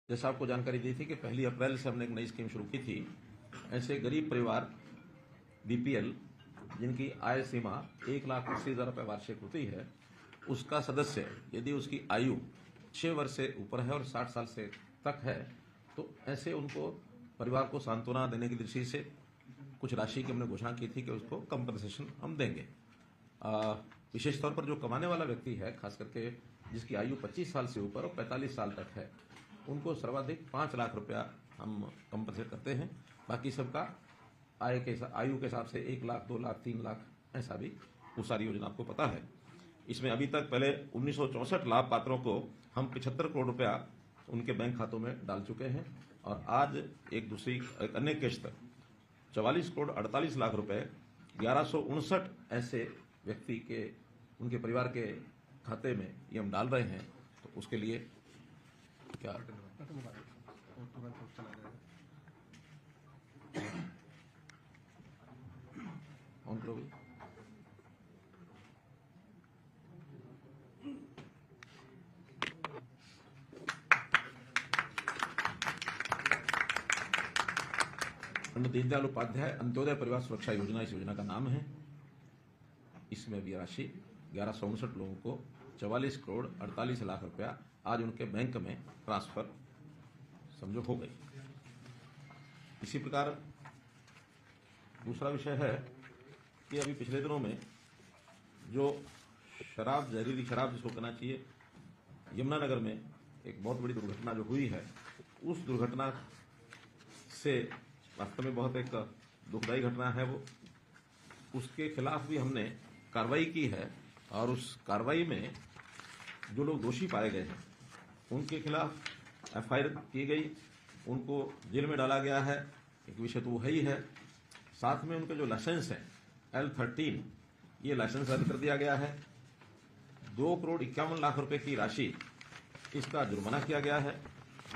जैसा आपको जानकारी दी थी कि 1 अप्रैल से हमने एक नई स्कीम शुरू की थी। ऐसे गरीब परिवार बीपीएल जिनकी आय सीमा 1,80,000 रुपये वार्षिक होती है, उसका सदस्य यदि उसकी आयु 6 वर्ष से ऊपर है और 60 साल से तक है, तो ऐसे उनको परिवार को सांत्वना देने की दृष्टि से कुछ राशि की हमने घोषणा की थी कि उसको कंपनसेशन हम देंगे। विशेष तौर पर जो कमाने वाला व्यक्ति है, खास करके जिसकी आयु 25 साल से ऊपर और 45 साल तक है, उनको सर्वाधिक 5 लाख रुपया हम कंपनसेट करते हैं। बाकी सबका आयु के हिसाब से 1 लाख, 2 लाख, 3 लाख, ऐसा भी वो सारी योजना आपको पता है। इसमें अभी तक पहले 1964 लाभ पात्रों को हम 75 करोड़ रुपया उनके बैंक खातों में डाल चुके हैं और आज एक अन्य किश्त 44 करोड़ 48 लाख रुपए 1159 ऐसे व्यक्ति के उनके परिवार के खाते में ये हम डाल रहे हैं। तो उसके लिए क्या ऑन करोगे? पंडित दीनदयाल उपाध्याय अंत्योदय परिवार सुरक्षा योजना इस योजना का नाम है। इसमें भी राशि 1159 लोगों को 44 करोड़ 48 लाख रुपया आज उनके बैंक में ट्रांसफर समझो हो गई। इसी प्रकार दूसरा विषय है कि अभी पिछले दिनों में जो जहरीली शराब जिसको कहना चाहिए, यमुनानगर में एक बहुत बड़ी दुर्घटना जो हुई है, उस दुर्घटना से वास्तव में बहुत एक दुखदायी घटना है वो। उसके खिलाफ भी हमने कार्रवाई की है और उस कार्रवाई में जो लोग दोषी पाए गए हैं उनके खिलाफ एफआईआर की गई, उनको जेल में डाला गया है। एक विषय तो वो है ही है, साथ में उनके जो लाइसेंस हैं L13, ये लाइसेंस रद्द कर दिया गया है। 2 करोड़ 51 लाख रुपए की राशि इसका जुर्माना किया गया है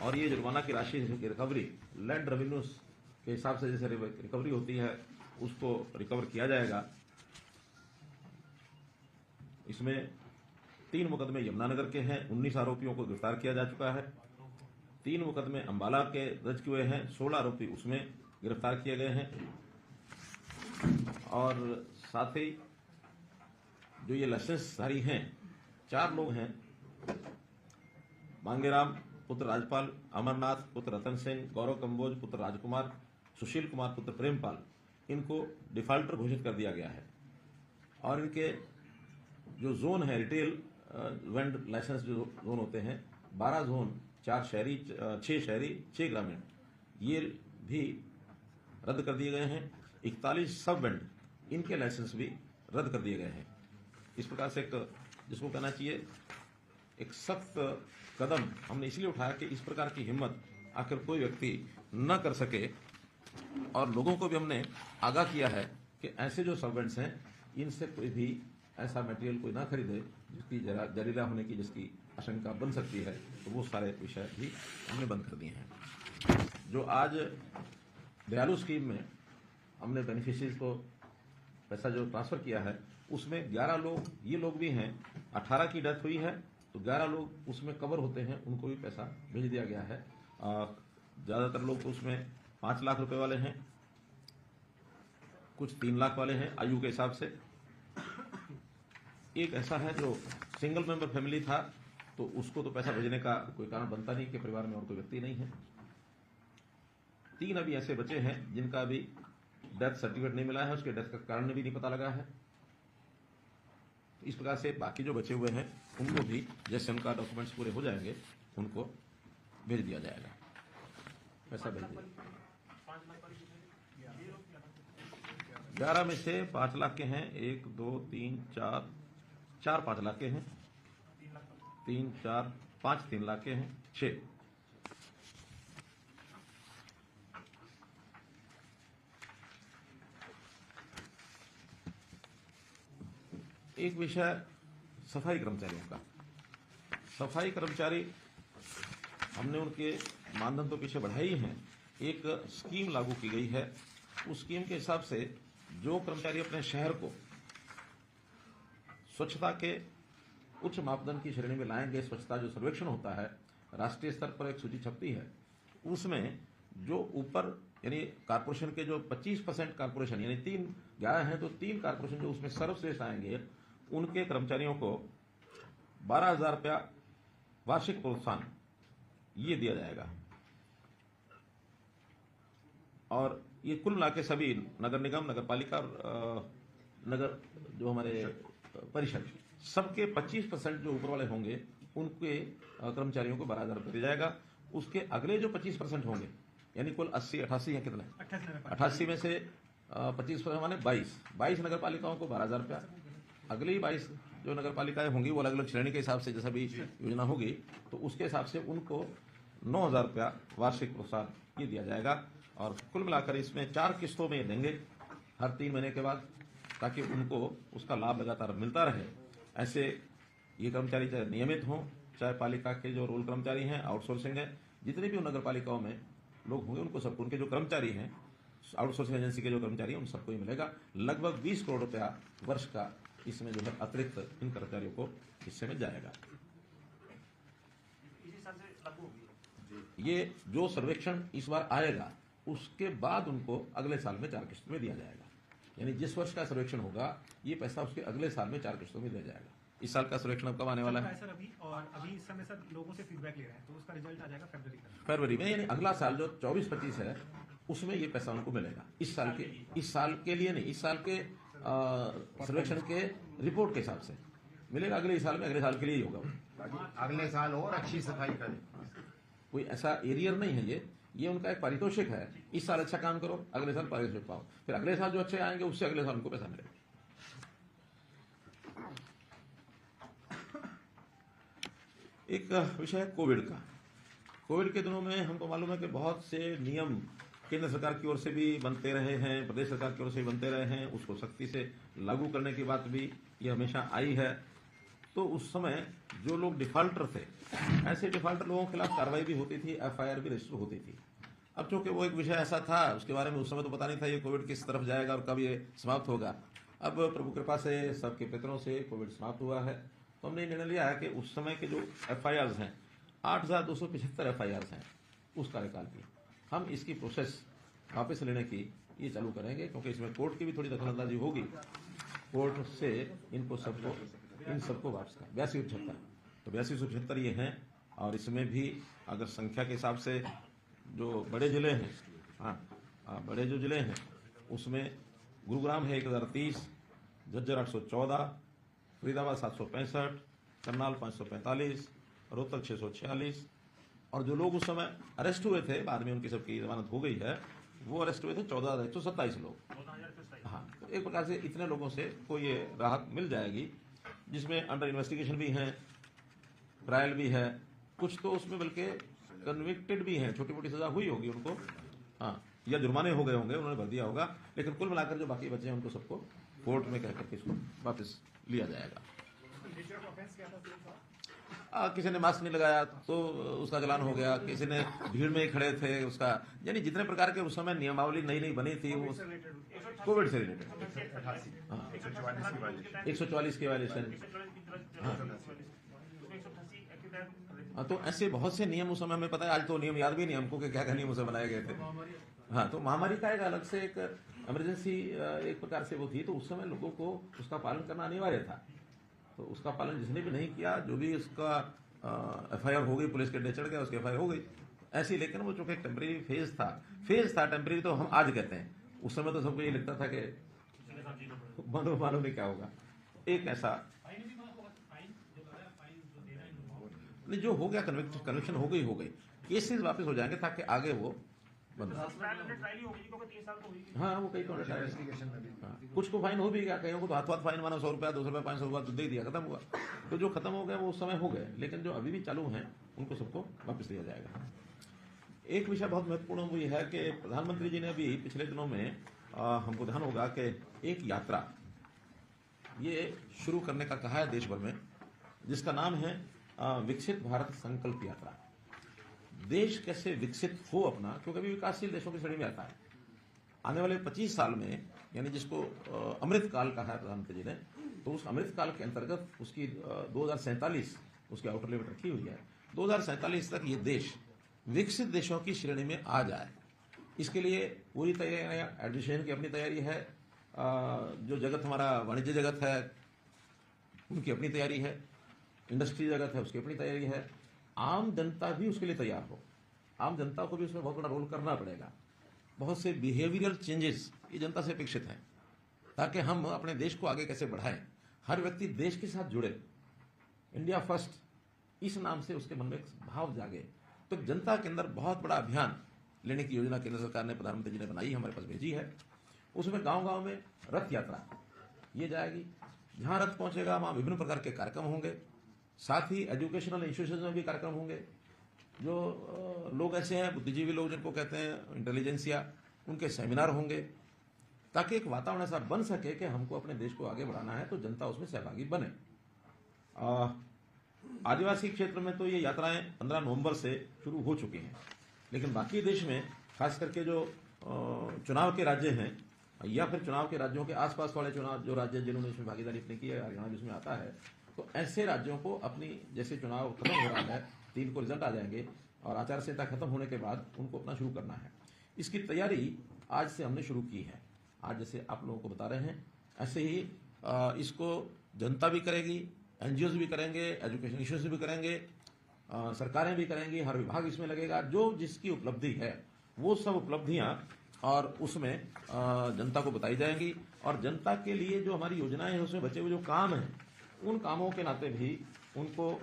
और ये जुर्माना की राशि की रिकवरी लैंड रेवेन्यूज के हिसाब से जैसे रिकवरी होती है उसको रिकवर किया जाएगा। इसमें 3 मुकदमे यमुनानगर के हैं, 19 आरोपियों को गिरफ्तार किया जा चुका है। 3 मुकदमे अंबाला के दर्ज हुए हैं, 16 आरोपी उसमें गिरफ्तार किए गए हैं। और साथ ही जो ये लाइसेंसधारी हैं 4 लोग हैं, मांगेराम पुत्र राजपाल, अमरनाथ पुत्र रतन सिंह, गौरव कंबोज पुत्र राजकुमार, सुशील कुमार पुत्र प्रेमपाल, इनको डिफाल्टर घोषित कर दिया गया है। और इनके जो जोन है रिटेल वेंड लाइसेंस जो जोन होते हैं, 12 जोन, 4 शहरी, 6 शहरी, 6 ग्रामीण, ये भी रद्द कर दिए गए हैं। 41 सब वेंड, इनके लाइसेंस भी रद्द कर दिए गए हैं। इस प्रकार से एक जिसको कहना चाहिए एक सख्त कदम हमने इसलिए उठाया कि इस प्रकार की हिम्मत आखिर कोई व्यक्ति न कर सके। और लोगों को भी हमने आगाह किया है कि ऐसे जो सर्वेंट्स हैं इनसे कोई भी ऐसा मटेरियल कोई ना खरीदे जिसकी जहरीला होने की जिसकी आशंका बन सकती है। तो वो सारे विषय भी हमने बंद कर दिए हैं। जो आज दयालु स्कीम में हमने बेनिफिशियरीज को पैसा जो ट्रांसफर किया है उसमें 11 लोग ये लोग भी हैं। 18 की डेथ हुई है तो 11 लोग उसमें कवर होते हैं, उनको भी पैसा भेज दिया गया है। ज़्यादातर लोग तो उसमें 5 लाख रुपए वाले हैं, कुछ 3 लाख वाले हैं आयु के हिसाब से। एक ऐसा है जो सिंगल मेंबर फैमिली था तो उसको तो पैसा भेजने का कोई कारण बनता नहीं कि परिवार में और कोई व्यक्ति नहीं है। 3 अभी ऐसे बचे हैं जिनका अभी डेथ सर्टिफिकेट नहीं मिला है, उसके डेथ का कारण भी नहीं पता लगा है। इस प्रकार से बाकी जो बचे हुए हैं उनको भी जैसे उनका डॉक्यूमेंट्स पूरे हो जाएंगे उनको भेज दिया जाएगा, पैसा भेज दिया। 11 में से 5 लाख के हैं, 1 2 3 4 5 लाख के हैं, 3 4 5 3 लाख के हैं, 6। एक विषय सफाई कर्मचारियों का। सफाई कर्मचारी हमने उनके मानधन तो पीछे बढ़ाई हैं। एक स्कीम लागू की गई है, उस स्कीम के हिसाब से जो कर्मचारी अपने शहर को स्वच्छता के उच्च मापदंड की श्रेणी में लाएंगे, स्वच्छता जो सर्वेक्षण होता है राष्ट्रीय स्तर पर एक सूची छपती है, उसमें जो ऊपर यानी कारपोरेशन के जो 25% कारपोरेशन यानी 11 हैं तो 3 कारपोरेशन जो उसमें सर्वश्रेष्ठ आएंगे उनके कर्मचारियों को 12,000 रुपया वार्षिक प्रोत्साहन ये दिया जाएगा। और ये कुल मिला के सभी नगर निगम, नगर पालिका, नगर जो हमारे परिषद सबके 25% जो ऊपर वाले होंगे उनके कर्मचारियों को 12,000 रुपये दिया जाएगा। उसके अगले जो 25% होंगे यानी कुल 88 है, कितने 88 में से 25% माने 22 नगर पालिकाओं को 12,000 रुपया। अगली 22 जो नगर पालिकाएं होंगी वो अलग अलग श्रेणी के हिसाब से जैसा भी योजना होगी तो उसके हिसाब से उनको 9,000 रुपया वार्षिक प्रोत्साहन ये दिया जाएगा। और कुल मिलाकर इसमें 4 किस्तों में देंगे हर 3 महीने के बाद, ताकि उनको उसका लाभ लगातार मिलता रहे। ऐसे ये कर्मचारी चाहे नियमित हों, चाहे पालिका के जो रोल कर्मचारी हैं, आउटसोर्सिंग है, जितने भी नगर पालिकाओं में लोग होंगे उनको सबको, उनके जो कर्मचारी हैं आउटसोर्सिंग एजेंसी के जो कर्मचारी हैं उन सबको ही मिलेगा। लगभग 20 करोड़ रुपया वर्ष का इसमें जो है अतिरिक्त इन कर्मचारियों को हिस्से में जाएगा। ये जो सर्वेक्षण इस बार आएगा उसके बाद उनको अगले साल में 4 किस्तों में दिया जाएगा। यानी जिस वर्ष का सर्वेक्षण होगा ये पैसा उसके अगले साल में 4 किस्तों में दिया जाएगा। इस साल का सर्वेक्षण अब कब आने वाला है? सर अभी इस समय सर लोगों से फीडबैक ले रहे हैं तो उसका रिजल्ट आ जाएगा फरवरी में, यानी अगला साल जो 24-25 है उसमें ये पैसा उनको मिलेगा। इस साल के लिए नहीं, इस साल के सर्वेक्षण के रिपोर्ट के हिसाब से मिलेगा। अगले साल में अगले साल के लिए ही होगा, अगले साल और अच्छी सफाई करें। कोई ऐसा एरियर नहीं है, ये उनका एक पारितोषिक है। इस साल अच्छा काम करो, अगले साल पारितोषिक पाओ, फिर अगले साल जो अच्छे आएंगे उससे अगले साल उनको पैसा मिलेगा। एक विषय है कोविड का। कोविड के दिनों में हमको मालूम है कि बहुत से नियम केंद्र सरकार की ओर से भी बनते रहे हैं, प्रदेश सरकार की ओर से भी बनते रहे हैं, उसको सख्ती से लागू करने की बात भी ये हमेशा आई है। तो उस समय जो लोग डिफॉल्टर थे, ऐसे डिफॉल्टर लोगों के खिलाफ कार्रवाई भी होती थी, FIR भी रजिस्टर होती थी। अब चूंकि वो एक विषय ऐसा था उसके बारे में उस समय तो पता नहीं था ये कोविड किस तरफ जाएगा और कब ये समाप्त होगा। अब प्रभु कृपा से सबके पितरों से कोविड समाप्त हुआ है, तो हमने निर्णय लिया है कि उस समय के जो FIRs हैं 8,275 FIRs हैं उस कार्यकाल की, हम इसकी प्रोसेस वापस लेने की ये चालू करेंगे, क्योंकि इसमें कोर्ट की भी थोड़ी दखलंदाजी होगी। कोर्ट से इन सबको वापस कर 82-75 तो 82-75 ये हैं। और इसमें भी अगर संख्या के हिसाब से जो बड़े जिले हैं, बड़े जो जिले हैं उसमें गुरुग्राम है 1030, झज्जर 814, फरीदाबाद 765, करनाल 545, रोहतक 646। और जो लोग उस समय अरेस्ट हुए थे, बाद में उनकी सबकी जमानत हो गई है, वो अरेस्ट हुए थे 14,127 लोग। हाँ, तो एक प्रकार से इतने लोगों से को ये राहत मिल जाएगी, जिसमें अंडर इन्वेस्टिगेशन भी है, ट्रायल भी है, कुछ तो उसमें बल्कि कन्विक्टेड भी हैं, छोटी मोटी सजा हुई होगी उनको, हाँ, या जुर्माने हो गए होंगे, उन्होंने भर दिया होगा, लेकिन कुल मिलाकर जो बाकी बचे हैं उनको सबको कोर्ट में कह करके इसको वापस लिया जाएगा। किसी ने मास्क नहीं लगाया तो उसका चालान हो गया, किसी ने भीड़ में ही खड़े थे उसका, यानी जितने प्रकार के उस समय नियमावली नई बनी थी वो कोविड से रिलेटेड 144 के वायलेशन। हाँ, तो ऐसे बहुत से नियम उस समय हमें पता है, आज तो नियम याद भी नहीं हमको कि क्या क्या नियम उसे बनाए गए थे। हाँ, तो महामारी का एक अलग से एक इमरजेंसी एक प्रकार से वो थी, तो उस समय लोगों को उसका पालन करना अनिवार्य था। तो उसका पालन जिसने भी नहीं किया, जो भी उसका FIR हो गई, पुलिस के डे चढ़ गया, उसकी FIR हो गई ऐसी। लेकिन वो चूंकि टेम्परेरी फेज था, टेम्परेरी तो हम आज कहते हैं, उस समय तो सबको ये लगता था कि मालूम नहीं क्या होगा। एक ऐसा नहीं, जो हो गया कन्विक्शन हो गई, केसेस वापस हो जाएंगे ताकि आगे वो बंद। हाँ, वो कई कुछ को फाइन हो भी गया, कईयों को तो हाथ फाइन माना 100 रुपया, 200 रुपया, 500 रुपया तो दे दिया, खत्म हुआ। तो जो खत्म हो गया वो उस समय हो गए, लेकिन जो अभी भी चालू हैं उनको सबको वापस दिया जाएगा। एक विषय बहुत महत्वपूर्ण वो ये है कि प्रधानमंत्री जी ने अभी पिछले दिनों में हमको ध्यान होगा कि एक यात्रा ये शुरू करने का कहा है देश भर में, जिसका नाम है विकसित भारत संकल्प यात्रा। देश कैसे विकसित हो अपना, क्योंकि अभी विकासशील देशों की श्रेणी में आता है। आने वाले 25 साल में, यानी जिसको अमृत काल कहा है प्रधानमंत्री जी ने, तो उस अमृत काल के अंतर्गत उसकी 2047 उसकी आउटर लिमिट रखी हुई है। 2047 तक ये देश विकसित देशों की श्रेणी में आ जाए। इसके लिए पूरी तैयारी, एडमिनिस्ट्रेशन की अपनी तैयारी है, जो जगत हमारा वाणिज्य जगत है उनकी अपनी तैयारी है, इंडस्ट्री जगत है उसकी अपनी तैयारी है, आम जनता भी उसके लिए तैयार हो। आम जनता को भी उसमें बहुत बड़ा रोल करना पड़ेगा। बहुत से बिहेवियरल चेंजेस ये जनता से अपेक्षित हैं ताकि हम अपने देश को आगे कैसे बढ़ाएं। हर व्यक्ति देश के साथ जुड़े, इंडिया फर्स्ट इस नाम से उसके मन में एक भाव जागे। तो जनता के अंदर बहुत बड़ा अभियान लेने की योजना केंद्र सरकार ने, प्रधानमंत्री जी ने बनाई, हमारे पास भेजी है। उसमें गांव-गांव में रथ यात्रा ये जाएगी। जहां रथ पहुंचेगा वहां विभिन्न प्रकार के कार्यक्रम होंगे, साथ ही एजुकेशनल इंस्टीट्यूशन में भी कार्यक्रम होंगे। जो लोग ऐसे हैं, बुद्धिजीवी लोग जिनको कहते हैं इंटेलिजेंसिया, उनके सेमिनार होंगे ताकि एक वातावरण ऐसा बन सके कि हमको अपने देश को आगे बढ़ाना है तो जनता उसमें सहभागी बने। आदिवासी क्षेत्र में तो ये यात्राएं 15 नवंबर से शुरू हो चुकी हैं, लेकिन बाकी देश में खास करके जो चुनाव के राज्य हैं या फिर चुनाव के राज्यों के आसपास वाले चुनाव जो राज्य जिन्होंने इसमें भागीदारी अपनी की है, हरियाणा जिसमें आता है, तो ऐसे राज्यों को अपनी जैसे चुनाव खत्म हो रहा है, 3 को रिजल्ट आ जाएंगे और आचार संहिता खत्म होने के बाद उनको अपना शुरू करना है। इसकी तैयारी आज से हमने शुरू की है। आज जैसे आप लोगों को बता रहे हैं ऐसे ही इसको जनता भी करेगी, एनजीओज भी करेंगे, एजुकेशन इश्यूज भी करेंगे, सरकारें भी करेंगी, हर विभाग इसमें लगेगा। जो जिसकी उपलब्धि है वो सब उपलब्धियां और उसमें जनता को बताई जाएंगी और जनता के लिए जो हमारी योजनाएं हैं उसमें बचे हुए जो काम हैं उन कामों के नाते भी उनको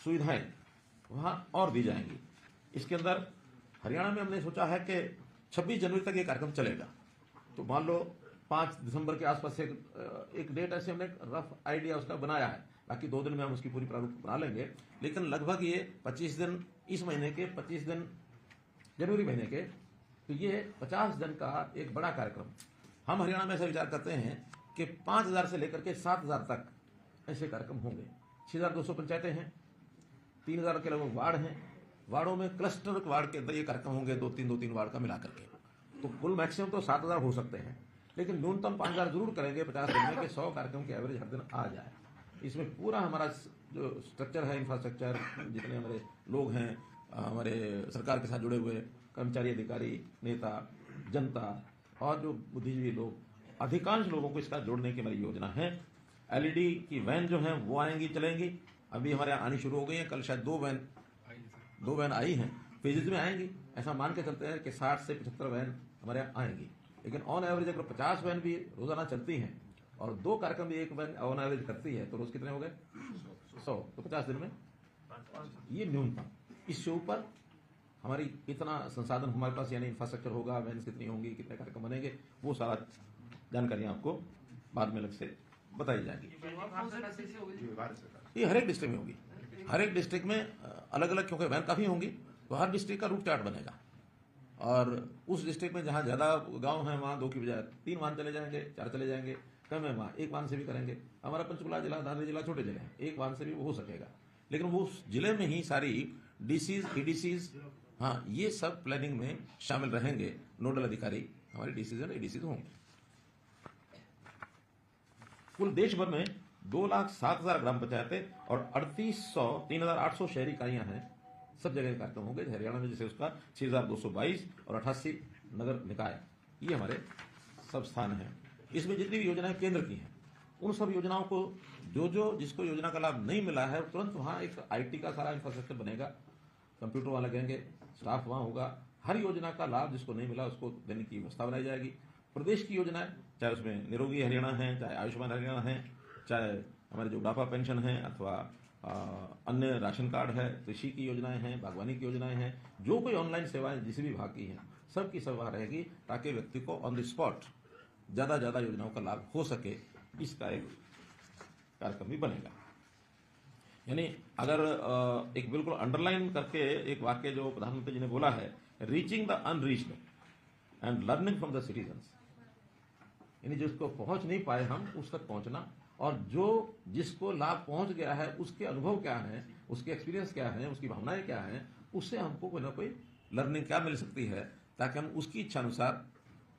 सुविधाएं वहां और दी जाएंगी। इसके अंदर हरियाणा में हमने सोचा है कि 26 जनवरी तक ये कार्यक्रम चलेगा। तो मान लो 5 दिसंबर के आसपास से एक डेट ऐसे हमने रफ आइडिया उसका बनाया है, बाकी 2 दिन में हम उसकी पूरी प्रारूप बना लेंगे। लेकिन लगभग ये 25 दिन, इस महीने के 25 दिन जनवरी महीने के, तो ये 50 दिन का एक बड़ा कार्यक्रम। हम हरियाणा में ऐसा विचार करते हैं कि 5000 से लेकर के 7000 तक ऐसे कार्यक्रम होंगे। 6200 पंचायतें हैं, 3000 के लगभग वार्ड हैं। वार्डों में क्लस्टर वार्ड के अंदर ये कार्यक्रम होंगे, 2-3 वार्ड का मिला करके। तो कुल मैक्सिमम तो 7000 हो सकते हैं, लेकिन न्यूनतम 5000 जरूर करेंगे 50 दिन में कि 100 कार्यक्रम के एवरेज हर दिन आ जाए। इसमें पूरा हमारा जो स्ट्रक्चर है, इंफ्रास्ट्रक्चर, जितने हमारे लोग हैं, हमारे सरकार के साथ जुड़े हुए कर्मचारी, अधिकारी, नेता, जनता और जो बुद्धिजीवी लोग, अधिकांश लोगों को इसका जोड़ने की हमारी योजना है। एलईडी की वैन जो है वो आएंगी, चलेंगी। अभी हमारे यहाँ आनी शुरू हो गई है, कल शायद 2 वैन आई हैं, फेजेज में आएंगी। ऐसा मान के चलते हैं कि 60 से 75 वैन हमारे यहाँ आएंगी। लेकिन ऑन एवरेज अगर 50 वैन भी रोजाना चलती हैं और 2 कार्यक्रम भी एक वैन ऑन एवरेज करती है तो रोज कितने हो गए? 100। तो 50 दिन में ये न्यूनतम। इससे ऊपर हमारी इतना संसाधन हमारे पास, यानी इंफ्रास्ट्रक्चर होगा, वैन कितनी होंगी, कितने कार्यक्रम बनेंगे, वो सारा जानकारियां आपको बाद में अलग से बताई जाएगी। ये हर एक डिस्ट्रिक्ट में होगी, हर एक डिस्ट्रिक्ट में अलग अलग, क्योंकि वैन काफी होंगी तो हर डिस्ट्रिक्ट का रूट चार्ट बनेगा। और उस डिस्ट्रिक्ट में जहां ज्यादा गांव है वहां 2 की बजाय 3 वाहन चले जाएंगे, 4 चले जाएंगे। कम है वहां 1 वाहन से भी करेंगे। हमारा पंचकुला जिला, दादरी जिला छोटे जिले हैं, 1 वाहन से भी वो हो सकेगा। लेकिन वो उस जिले में ही सारी डीसीज, ईडीसीज, हाँ, ये सब प्लानिंग में शामिल रहेंगे। नोडल अधिकारी हमारे डीसीज और एडीसीज होंगे। कुल देश भर में 2,07,000 ग्राम पंचायतें और 3,800 शहरी इकाइयां हैं। सब जगह कार्यक्रम होंगे। हरियाणा में जैसे उसका 6,222 और 88 नगर निकाय, ये हमारे सब स्थान हैं। इसमें जितनी भी योजनाएं केंद्र की हैं उन सब योजनाओं को जो जिसको योजना का लाभ नहीं मिला है तुरंत वहां एक आईटी का सारा इंफ्रास्ट्रक्चर बनेगा, कंप्यूटर वहां लगेंगे, स्टाफ वहां होगा। हर योजना का लाभ जिसको नहीं मिला उसको देने की व्यवस्था बनाई जाएगी। प्रदेश की योजनाएं, चाहे उसमें निरोगी हरियाणा है, चाहे आयुष्मान हरियाणा है, चाहे हमारे जो बुढ़ापा पेंशन है अथवा अन्य राशन कार्ड है, कृषि की योजनाएं हैं, बागवानी की योजनाएं हैं, जो कोई ऑनलाइन सेवाएं जिस भी विभाग की हैं, सबकी सब वहां रहेगी ताकि व्यक्ति को ऑन द स्पॉट ज्यादा योजनाओं का लाभ हो सके। इसका एक कार्यक्रम भी बनेगा। यानी अगर एक बिल्कुल अंडरलाइन करके एक वाक्य जो प्रधानमंत्री जी ने बोला है, reaching the unreached and learning from the citizens, यानी जिसको पहुंच नहीं पाए हम उस तक पहुंचना, और जो जिसको लाभ पहुंच गया है उसके अनुभव क्या है, उसके एक्सपीरियंस क्या है, उसकी भावनाएं क्या हैं, उससे हमको कोई ना कोई लर्निंग क्या मिल सकती है ताकि हम उसकी इच्छा अनुसार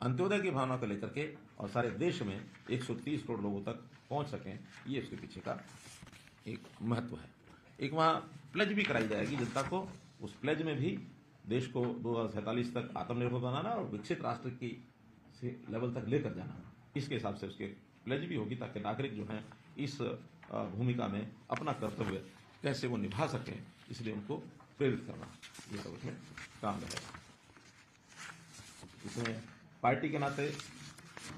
अंत्योदय की भावना को लेकर के और सारे देश में 130 करोड़ लोगों तक पहुंच सकें। ये उसके पीछे का एक महत्व है। एक वहां प्लेज भी कराई जाएगी जनता को। उस प्लेज में भी देश को 2047 तक आत्मनिर्भर बनाना और विकसित राष्ट्र की लेवल तक लेकर जाना, इसके हिसाब से उसके प्लेज भी होगी, ताकि नागरिक जो हैं इस भूमिका में अपना कर्तव्य कैसे वो निभा सकें, इसलिए उनको प्रेरित करना ये सब उसमें काम रहेगा। इसमें पार्टी के नाते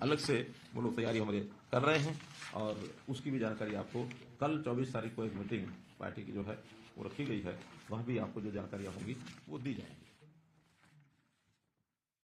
अलग से वो लोग तैयारी हमारे कर रहे हैं और उसकी भी जानकारी आपको कल 24 तारीख को एक मीटिंग पार्टी की जो है वो रखी गई है, वहाँ भी आपको जो जानकारियाँ होंगी वो दी जाएंगी।